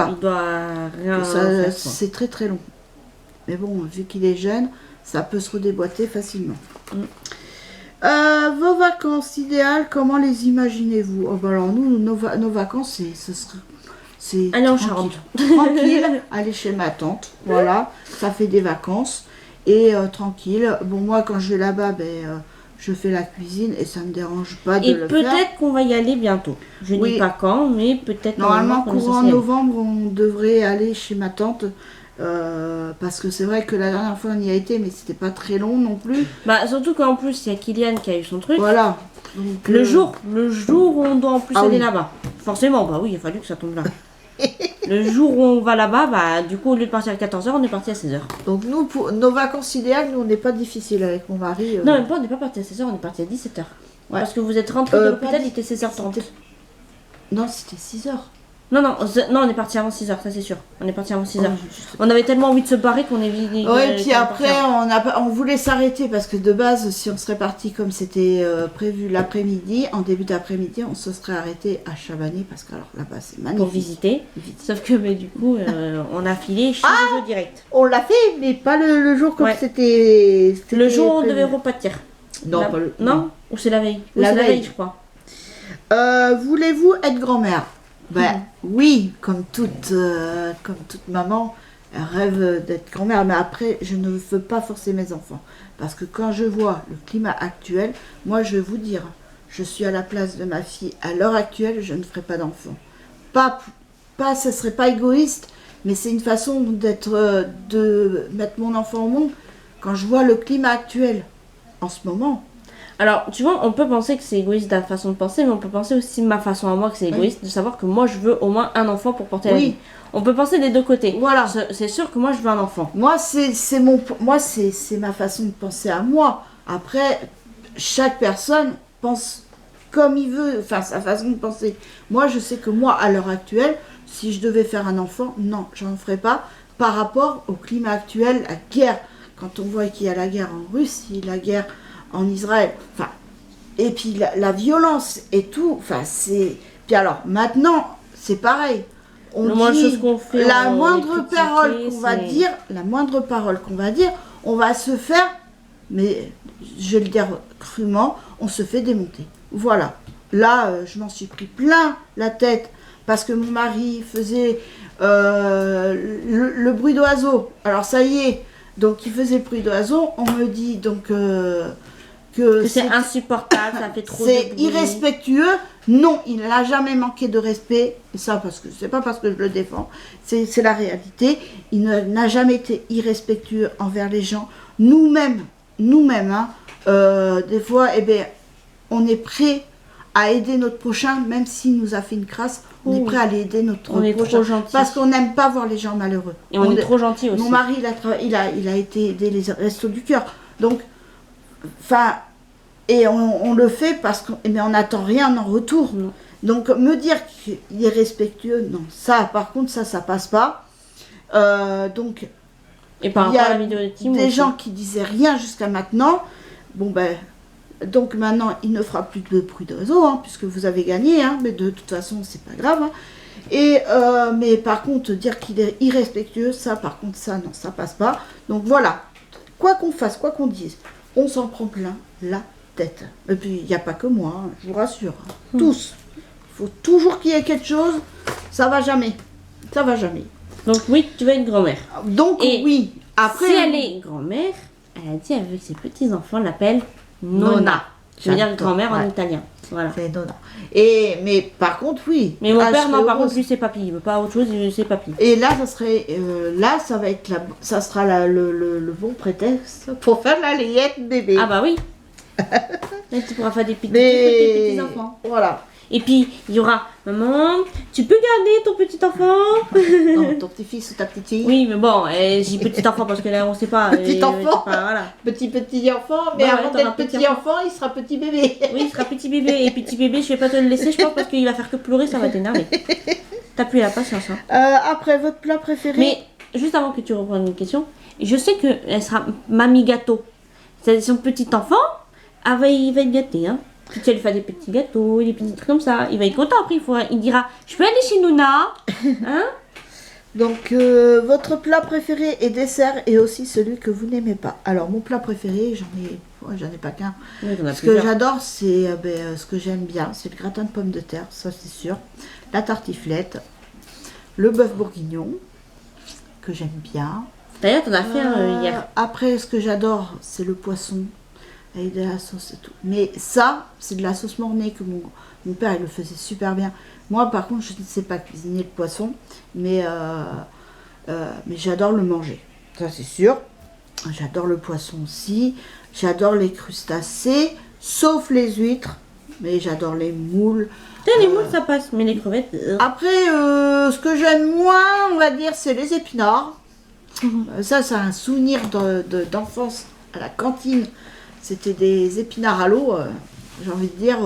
rien faire. C'est très très long. Mais bon, vu qu'il est jeune, ça peut se redéboîter facilement. Vos vacances idéales, comment les imaginez-vous? Alors nous, nos vacances, c'est aller en Charente. Tranquille, aller chez ma tante. Voilà, ça fait des vacances. Et tranquille. Bon, moi, quand je vais là-bas, je fais la cuisine et ça me dérange pas de le faire. Et peut-être qu'on va y aller bientôt. Je ne dis pas quand, mais peut-être... Normalement, courant novembre, on devrait aller chez ma tante. Parce que c'est vrai que la dernière fois, on y a été, mais c'était pas très long non plus. Surtout qu'en plus, il y a Kylian qui a eu son truc. Voilà. Donc, le jour où on doit en plus aller là-bas. Forcément, oui, il a fallu que ça tombe là. Le jour où on va là-bas, du coup, au lieu de partir à 14h, on est parti à 16h. Donc nous, pour nos vacances idéales, nous, on n'est pas difficile avec mon mari. Non, même pas, on n'est pas parti à 16h, on est parti à 17h. Ouais. Parce que vous êtes rentré de l'hôpital, il était 16h30. Non, c'était 6h. Non, on est parti avant 6h, ça c'est sûr. On est parti avant 6h. On avait tellement envie de se barrer qu'on est vite. Oui, et puis après, on voulait s'arrêter parce que de base, si on serait parti comme c'était prévu l'après-midi, en début d'après-midi, on se serait arrêté à Chabanais parce que alors là-bas, c'est magnifique. Pour visiter. Sauf que du coup, on a filé chez le jeu direct. On l'a fait, mais pas le jour comme c'était. Le jour où on devait repartir. Non, pas le. Non. Ou c'est la veille. La veille, je crois. Voulez-vous être grand-mère? Oui, comme toute maman, elle rêve d'être grand-mère, mais après, je ne veux pas forcer mes enfants. Parce que quand je vois le climat actuel, moi, je vais vous dire, je suis à la place de ma fille. À l'heure actuelle, je ne ferai pas d'enfant. Ça serait pas égoïste, mais c'est une façon de mettre mon enfant au monde. Quand je vois le climat actuel, en ce moment... Alors, tu vois, on peut penser que c'est égoïste de la façon de penser, mais on peut penser aussi de ma façon à moi que c'est égoïste de savoir que moi, je veux au moins un enfant pour porter la vie. On peut penser des deux côtés. Voilà. C'est sûr que moi, je veux un enfant. Moi, c'est ma façon de penser à moi. Après, chaque personne pense comme il veut, enfin, sa façon de penser. Moi, je sais que moi, à l'heure actuelle, si je devais faire un enfant, non, j'en ferais pas par rapport au climat actuel, la guerre. Quand on voit qu'il y a la guerre en Russie, la guerre en Israël, enfin, et puis la violence et tout, enfin, c'est... Puis alors, maintenant, c'est pareil. La moindre parole qu'on va dire, on va se faire, mais je vais le dire crûment, on se fait démonter. Voilà. Là, je m'en suis pris plein la tête, parce que mon mari faisait le bruit d'oiseau. Alors ça y est, donc il faisait le bruit d'oiseau, on me dit donc... que c'est insupportable, ça fait trop de bruit. C'est irrespectueux. Non, il n'a jamais manqué de respect. Et ça, parce que c'est pas parce que je le défends, c'est la réalité. Il n'a jamais été irrespectueux envers les gens. Nous-mêmes, des fois, on est prêt à aider notre prochain, même s'il nous a fait une crasse. On est prêt à aider notre prochain. On est trop gentil. Parce qu'on n'aime pas voir les gens malheureux. Et on est trop gentil aussi. Mon mari, il a été aider les Restos du Cœur. Donc, enfin, et on le fait mais on n'attend rien en retour. Non. Donc me dire qu'il est respectueux, non. Ça, par contre, ça passe pas. Donc, et par rapport à la vidéo de Tim, des gens qui disaient rien jusqu'à maintenant. Bon Donc maintenant, il ne fera plus de bruit de réseau, hein, puisque vous avez gagné, hein, mais de toute façon, c'est pas grave. Hein. Et, mais par contre, dire qu'il est irrespectueux, ça, par contre, ça, non, ça passe pas. Donc voilà, quoi qu'on fasse, quoi qu'on dise, on s'en prend plein la tête. Et puis, il n'y a pas que moi, hein, je vous rassure. Hein, tous. Il faut toujours qu'il y ait quelque chose, ça va jamais. Ça va jamais. Donc oui, tu vas être grand-mère. Donc et oui, après... Si elle est grand-mère, elle a dit avec ses petits-enfants, elle l'appelle Nonna. Je veux dire grand-mère en italien. Voilà. C'est Nonna. Mais par contre, oui. Mais mon père, non, par contre, lui, c'est papy. Il veut pas autre chose, c'est papy. Et là, ça serait... là, ça va être ça sera le bon prétexte pour faire la layette bébé. Ah bah oui. Là, tu pourras faire des petits-enfants. Voilà. Et puis, il y aura, maman, tu peux garder ton petit-enfant? Non, ton petit-fils ou ta petite-fille. Oui, mais bon, j'ai petit-enfant parce que là, on sait pas. Petit-enfant voilà. Petit-enfant, mais avant d'être petit-enfant, il sera petit bébé. Oui, il sera petit bébé. Et petit bébé, je vais pas te le laisser, je pense, parce qu'il va faire que pleurer, ça va t'énerver. T'as plus la patience. Hein. Après, votre plat préféré? Mais, juste avant que tu reprennes une question, je sais qu'elle sera mamie gâteau. C'est son petit-enfant, il va être gâté, hein. Puis tu vas lui faire des petits gâteaux, des petits trucs comme ça. Il va être content après. Il dira, je peux aller chez Nonna, hein? Donc, votre plat préféré et dessert est aussi celui que vous n'aimez pas. Alors, mon plat préféré, j'en ai pas qu'un. Oui, ce que j'adore, c'est ce que j'aime bien, c'est le gratin de pommes de terre, ça c'est sûr. La tartiflette, le bœuf bourguignon, que j'aime bien. D'ailleurs, t'en as fait hier. Après, ce que j'adore, c'est le poisson. Avec de la sauce et tout. Mais ça, c'est de la sauce mornay que mon père, il le faisait super bien. Moi, par contre, je ne sais pas cuisiner le poisson, mais j'adore le manger. Ça, c'est sûr. J'adore le poisson aussi. J'adore les crustacés, sauf les huîtres. Mais j'adore les moules. Les moules, ça passe, mais les crevettes... Après, ce que j'aime moins, on va dire, c'est les épinards. Ça, c'est un souvenir d'enfance à la cantine. C'était des épinards à l'eau, j'ai envie de dire,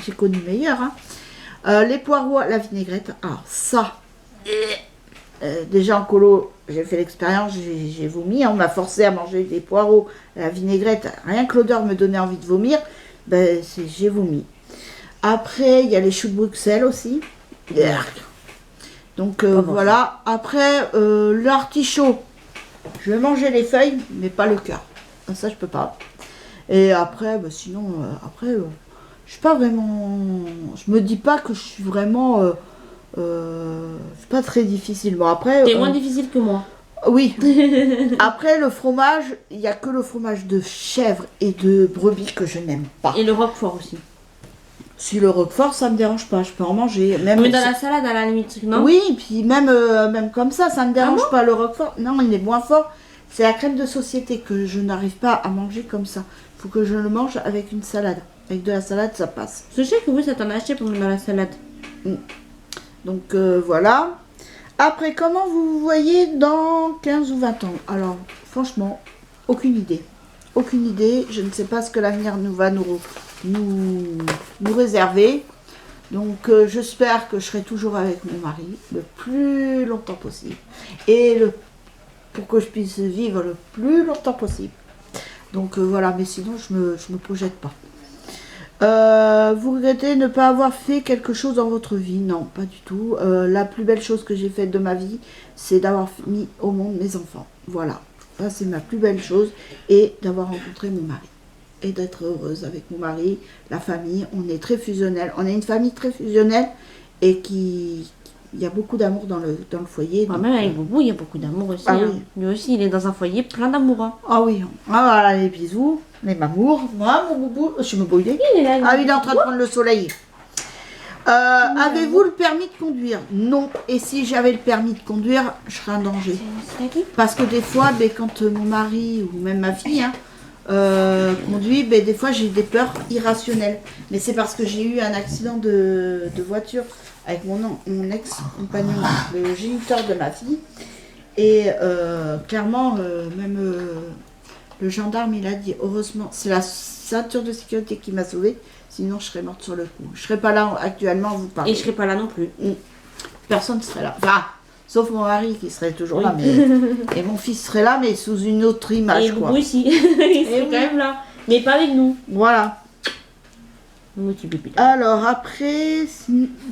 j'ai connu meilleur. Hein. Les poireaux à la vinaigrette, alors ça, déjà en colo, j'ai fait l'expérience, j'ai vomi, on m'a forcé à manger des poireaux à la vinaigrette, rien que l'odeur me donnait envie de vomir, j'ai vomi. Après, il y a les choux de Bruxelles aussi. Donc voilà, après, l'artichaut, je vais manger les feuilles, mais pas le cœur. Ça, je peux pas. Et après, sinon, je suis pas vraiment... Je me dis pas que je suis vraiment... c'est pas très difficile. Bon, après... T'es moins difficile que moi. Oui. Après, le fromage, il n'y a que le fromage de chèvre et de brebis que je n'aime pas. Et le roquefort aussi. Si le roquefort, ça me dérange pas. Je peux en manger. Même mais dans la salade, à la limite, non? Oui, puis même comme ça me dérange pas. Le roquefort, non, il est moins fort. C'est la crème de société que je n'arrive pas à manger comme ça. Il faut que je le mange avec une salade. Avec de la salade, ça passe. Je sais que vous, ça t'en a acheté pour mettre dans la salade. Donc voilà. Après, comment vous vous voyez dans 15 ou 20 ans? Alors, franchement, aucune idée. Aucune idée. Je ne sais pas ce que l'avenir va nous réserver. Donc, j'espère que je serai toujours avec mon mari le plus longtemps possible. Et pour que je puisse vivre le plus longtemps possible. Donc voilà, mais sinon je me projette pas. Vous regrettez ne pas avoir fait quelque chose dans votre vie? Non, pas du tout. La plus belle chose que j'ai faite de ma vie, c'est d'avoir mis au monde mes enfants. Voilà, ça c'est ma plus belle chose. Et d'avoir rencontré mon mari. Et d'être heureuse avec mon mari, la famille. On est très fusionnel. On est une famille très fusionnelle et il y a beaucoup d'amour dans le foyer. Même avec Boubou, il y a beaucoup d'amour aussi. Ah, hein. oui. Lui aussi, il est dans un foyer plein d'amour. Hein. Ah oui. Ah voilà, les bisous, les mamours. Moi, mon Boubou, je me brouille. Il est là. Ah oui, il est en train de prendre le soleil. Avez-vous le permis de conduire? Non. Et si j'avais le permis de conduire, je serais en danger. Parce que des fois, quand mon mari ou même ma fille conduit, des fois j'ai des peurs irrationnelles. Mais c'est parce que j'ai eu un accident de voiture avec mon ex-compagnon, le géniteur de ma fille. Et clairement, même le gendarme, il a dit, heureusement, c'est la ceinture de sécurité qui m'a sauvée, sinon je serais morte sur le coup. Je serais pas là actuellement, vous parlez. Et je serais pas là non plus. Personne ne serait là. Enfin, sauf mon mari qui serait toujours là. Mais... Et mon fils serait là, mais sous une autre image. Et Boubou aussi, il serait quand même là. Mais pas avec nous. Voilà. Alors après,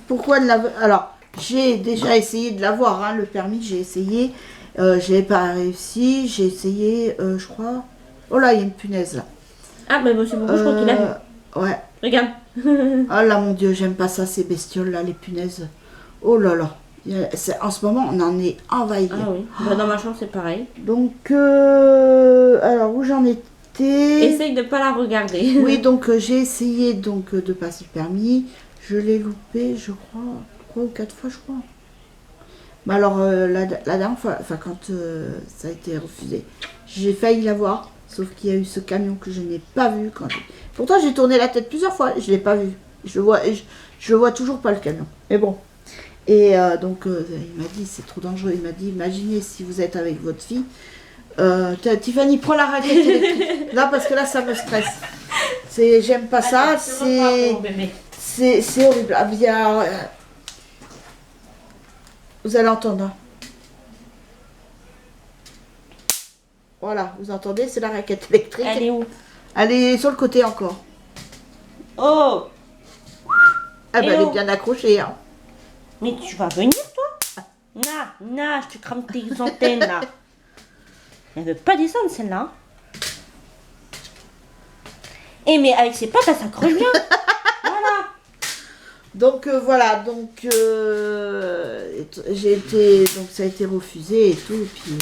pourquoi de l'avoir... Alors, j'ai déjà essayé de l'avoir, hein, le permis, j'ai essayé. J'ai pas réussi, j'ai essayé, je crois... Oh là, il y a une punaise là. Ah, mais c'est bon, je crois qu'il a vu. Ouais. Regarde. Oh là, mon Dieu, j'aime pas ça, ces bestioles là, les punaises. Oh là là. En ce moment, on en est envahi. Ah oui. Bah, dans ma chambre, c'est pareil. Donc, alors, où j'en étais? Essaye de pas la regarder. Oui, donc j'ai essayé donc de passer le permis. Je l'ai loupé, je crois, 3 ou 4 fois, je crois. Bah alors, la dernière fois, enfin, quand ça a été refusé, j'ai failli l'avoir. Sauf qu'il y a eu ce camion que je n'ai pas vu. Pourtant, j'ai tourné la tête plusieurs fois, je ne l'ai pas vu. Je vois toujours pas le camion. Mais bon. Et donc, il m'a dit, c'est trop dangereux. Il m'a dit, imaginez si vous êtes avec votre fille. Tiffany, prends la raquette électrique. Non, parce que là, ça me stresse. J'aime pas ça. C'est horrible. Ah, bien, vous allez entendre. Voilà, vous entendez, c'est la raquette électrique. Elle est où? Elle est sur le côté encore. Oh! Ah ben, elle est bien accrochée. Hein. Mais tu vas venir, toi? Non, je te crame tes antennes, là. Elle veut pas descendre, celle-là. Eh, mais avec ses pattes, elle s'accroche bien. Voilà. Donc, voilà, donc, j'ai été, donc ça a été refusé et tout, et puis...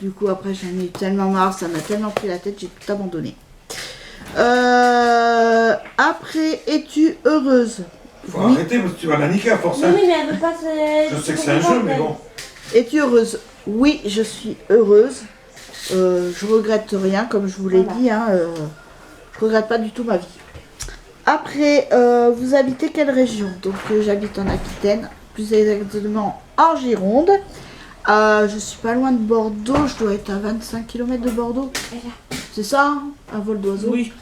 Du coup, après, j'en ai eu tellement marre, ça m'a tellement pris la tête, j'ai tout abandonné. Après, es-tu heureuse? Faut arrêter parce que tu vas la niquer à force. Oui, mais elle veut pas se... Je sais que c'est un jeu, mais bon. Es-tu heureuse? Oui, je suis heureuse. Je regrette rien, comme je vous l'ai dit. Hein, je regrette pas du tout ma vie. Après, vous habitez quelle région? Donc, j'habite en Aquitaine, plus exactement en Gironde. Je suis pas loin de Bordeaux, je dois être à 25 km de Bordeaux. C'est ça, hein, un vol d'oiseau? Oui.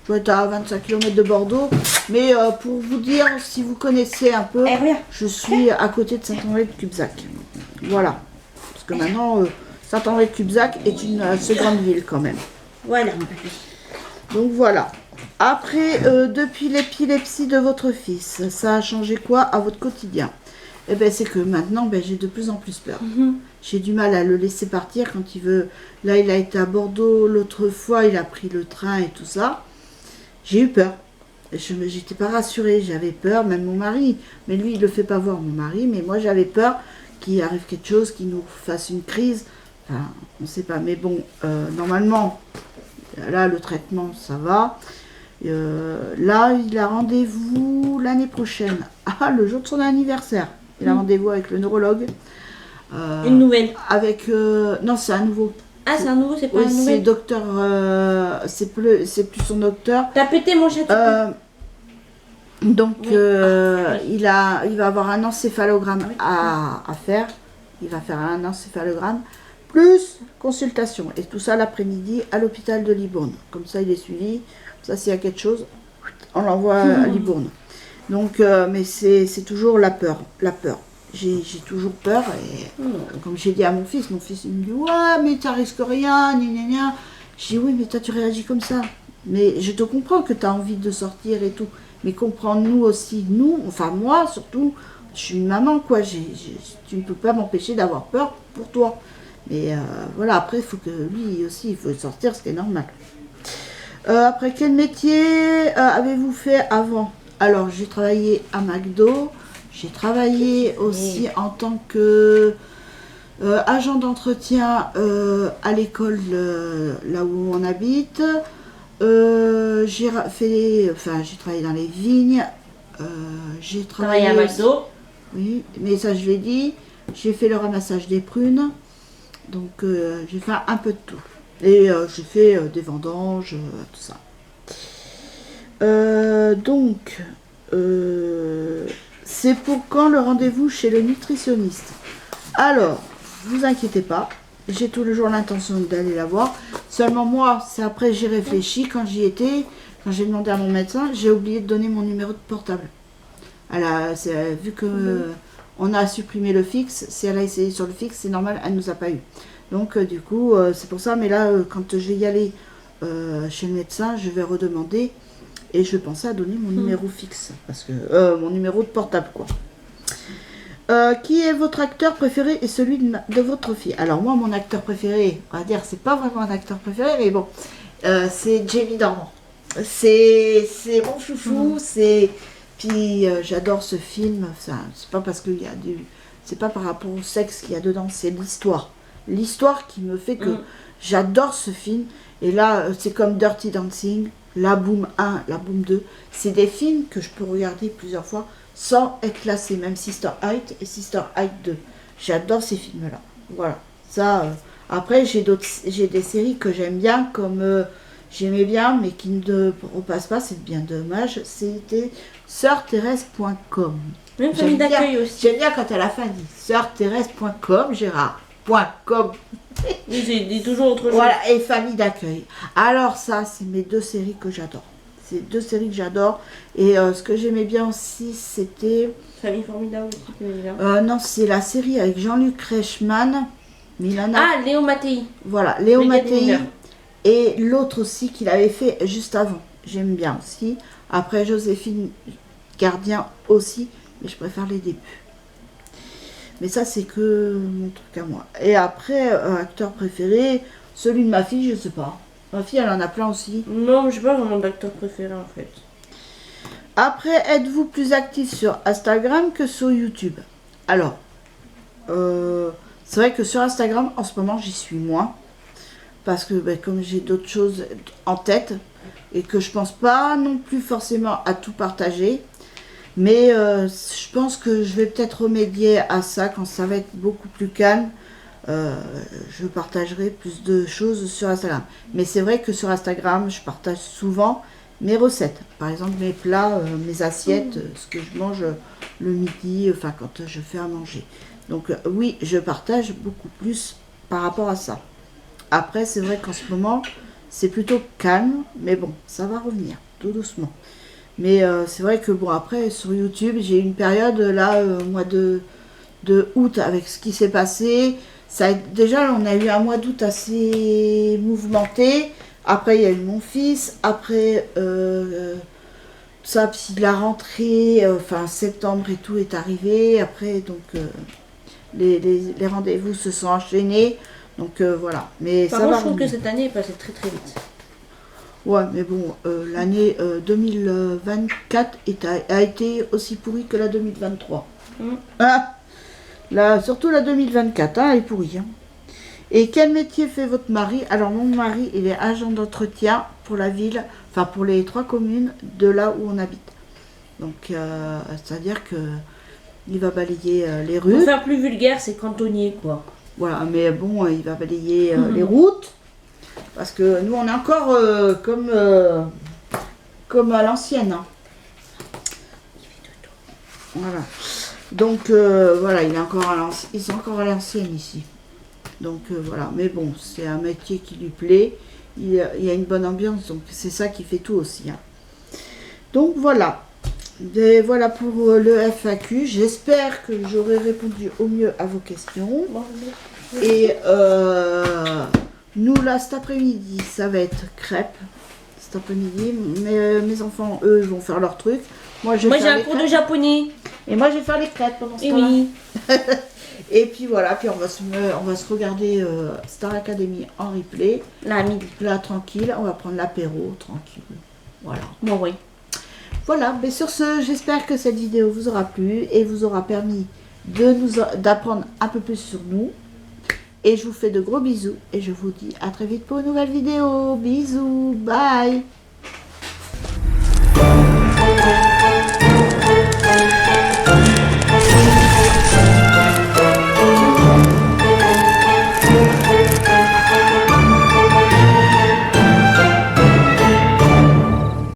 Je dois être à 25 km de Bordeaux. Mais pour vous dire, si vous connaissez un peu, je suis à côté de Saint-André-de-Cubzac. Voilà. Parce que maintenant, Saint-André-de-Cubzac est une assez grande ville quand même. Voilà. Donc voilà. Après, depuis l'épilepsie de votre fils, ça a changé quoi à votre quotidien? Eh ben, c'est que maintenant, j'ai de plus en plus peur. J'ai du mal à le laisser partir quand il veut. Là, il a été à Bordeaux l'autre fois, il a pris le train et tout ça. J'ai eu peur. J'étais pas rassurée, j'avais peur, même mon mari. Mais lui, il le fait pas voir, mon mari. Mais moi, j'avais peur qu'il arrive quelque chose, qu'il nous fasse une crise. Enfin, on sait pas. Mais bon, normalement, là, le traitement, ça va. Là, il a rendez-vous l'année prochaine. Ah, le jour de son anniversaire. Il a rendez-vous avec le neurologue. Une nouvelle. Avec non, c'est un nouveau. Ah, c'est un nouveau, c'est pas un nouvel. C'est docteur. C'est plus son docteur. T'as pété mon chat. Donc Oui. il va avoir un encéphalogramme à faire. Il va faire un encéphalogramme plus consultation. Et tout ça l'après-midi à l'hôpital de Libourne. Comme ça, il est suivi. Ça, s'il y a quelque chose, on l'envoie à Libourne. Donc, mais c'est toujours la peur. La peur. J'ai toujours peur. Et comme j'ai dit à mon fils il me dit ouais, mais ça risque rien. Gna, gna, gna. Je dis oui, mais toi, tu réagis comme ça. Mais je te comprends que tu as envie de sortir et tout. Mais comprends-nous aussi. Nous, enfin moi surtout, je suis une maman, quoi. Tu ne peux pas m'empêcher d'avoir peur pour toi. Mais voilà, après, il faut que lui aussi, il faut sortir, ce qui est normal. Après, quel métier avez-vous fait avant? Alors, j'ai travaillé à McDo. J'ai travaillé aussi en tant que agent d'entretien à l'école là où on habite. J'ai travaillé dans les vignes. J'ai travaillé à McDo. Oui, mais ça je l'ai dit. J'ai fait le ramassage des prunes. Donc j'ai fait un peu de tout. Et j'ai fait des vendanges, tout ça. C'est pour quand le rendez-vous chez le nutritionniste? Alors, vous inquiétez pas, j'ai tous les jours l'intention d'aller la voir. Seulement moi, c'est après j'ai réfléchi, quand j'y étais, quand j'ai demandé à mon médecin, j'ai oublié de donner mon numéro de portable. Vu que on a supprimé le fixe, si elle a essayé sur le fixe, c'est normal, elle ne nous a pas eu. Donc du coup, c'est pour ça, mais là, quand je vais y aller chez le médecin, je vais redemander et je pensais à donner mon numéro fixe, parce que mon numéro de portable quoi. Qui est votre acteur préféré et celui de votre fille? Alors moi, mon acteur préféré, on va dire, c'est pas vraiment un acteur préféré, mais bon, c'est Jamie Dornan. C'est mon chouchou, puis j'adore ce film. C'est pas parce qu'il y a c'est pas par rapport au sexe qu'il y a dedans, c'est l'histoire qui me fait que j'adore ce film. Et là, c'est comme Dirty Dancing, La Boom 1, La Boom 2. C'est des films que je peux regarder plusieurs fois sans être lassé, même Sister Act et Sister Act 2. J'adore ces films-là. Voilà. Ça. Après, j'ai des séries que j'aime bien, comme j'aimais bien, mais qui ne repassent pas. C'est bien dommage. C'était sœurthérèse.com. Même famille d'accueil aussi. J'aime bien quand elle a fin dit sœurthérèse.com, Gérard.com. Oui, j'ai toujours autre chose. Voilà, et famille d'accueil. Alors ça, c'est mes 2 séries que j'adore. C'est 2 séries que j'adore. Et ce que j'aimais bien aussi, c'était... Famille formidable aussi, que j'aimais bien. Non, c'est la série avec Jean-Luc Reichmann. Léo Mattei. Voilà, Léo Mattei. Et l'autre aussi qu'il avait fait juste avant. J'aime bien aussi. Après, Joséphine Gardien aussi. Mais je préfère les débuts. Mais ça, c'est que mon truc à moi. Et après, acteur préféré, celui de ma fille, je sais pas. Ma fille, elle en a plein aussi. Non, je sais pas vraiment d'acteur préféré en fait. Après, êtes-vous plus actif sur Instagram que sur YouTube? Alors, c'est vrai que sur Instagram, en ce moment, j'y suis moins. Parce que comme j'ai d'autres choses en tête, et que je pense pas non plus forcément à tout partager. Mais je pense que je vais peut-être remédier à ça quand ça va être beaucoup plus calme. Je partagerai plus de choses sur Instagram. Mais c'est vrai que sur Instagram, je partage souvent mes recettes. Par exemple, mes plats, mes assiettes, ce que je mange le midi, enfin quand je fais à manger. Donc oui, je partage beaucoup plus par rapport à ça. Après, c'est vrai qu'en ce moment, c'est plutôt calme. Mais bon, ça va revenir, tout doucement. Mais c'est vrai que bon, après, sur YouTube, j'ai eu une période là, au mois de août, avec ce qui s'est passé. Déjà, on a eu un mois d'août assez mouvementé. Après, il y a eu mon fils. Après, ça, puis la rentrée, enfin septembre et tout est arrivé. Après, donc, les rendez-vous se sont enchaînés. Donc, voilà. Mais Par contre, je trouve que cette année est passée très très vite. Ouais, mais bon, l'année 2024 a été aussi pourrie que la 2023. Surtout la 2024, elle est pourrie. Hein. Et quel métier fait votre mari? Alors, mon mari, il est agent d'entretien pour la ville, enfin pour les 3 communes de là où on habite. Donc, c'est-à-dire que il va balayer les rues. Pour faire plus vulgaire, c'est cantonnier, quoi. Voilà, mais bon, il va balayer les routes. Parce que nous, on est encore comme à l'ancienne. Hein. Voilà. Donc, voilà, ils sont encore à l'ancienne ici. Donc, voilà. Mais bon, c'est un métier qui lui plaît. Il y a une bonne ambiance. Donc, c'est ça qui fait tout aussi. Hein. Donc, voilà. Et voilà pour le FAQ. J'espère que j'aurai répondu au mieux à vos questions. Et... nous, là, cet après-midi, ça va être crêpes. Cet après-midi, mes enfants, eux, ils vont faire leur truc. Moi, j'ai un cours de japonais. Et moi, je vais faire les crêpes pendant ce temps-là. Oui. Et puis voilà, puis on va se regarder Star Academy en replay. Là, à midi. Là, tranquille, on va prendre l'apéro, tranquille. Voilà. Bon, oui. Voilà, mais sur ce, j'espère que cette vidéo vous aura plu et vous aura permis d'apprendre un peu plus sur nous. Et je vous fais de gros bisous et je vous dis à très vite pour une nouvelle vidéo. Bisous, bye.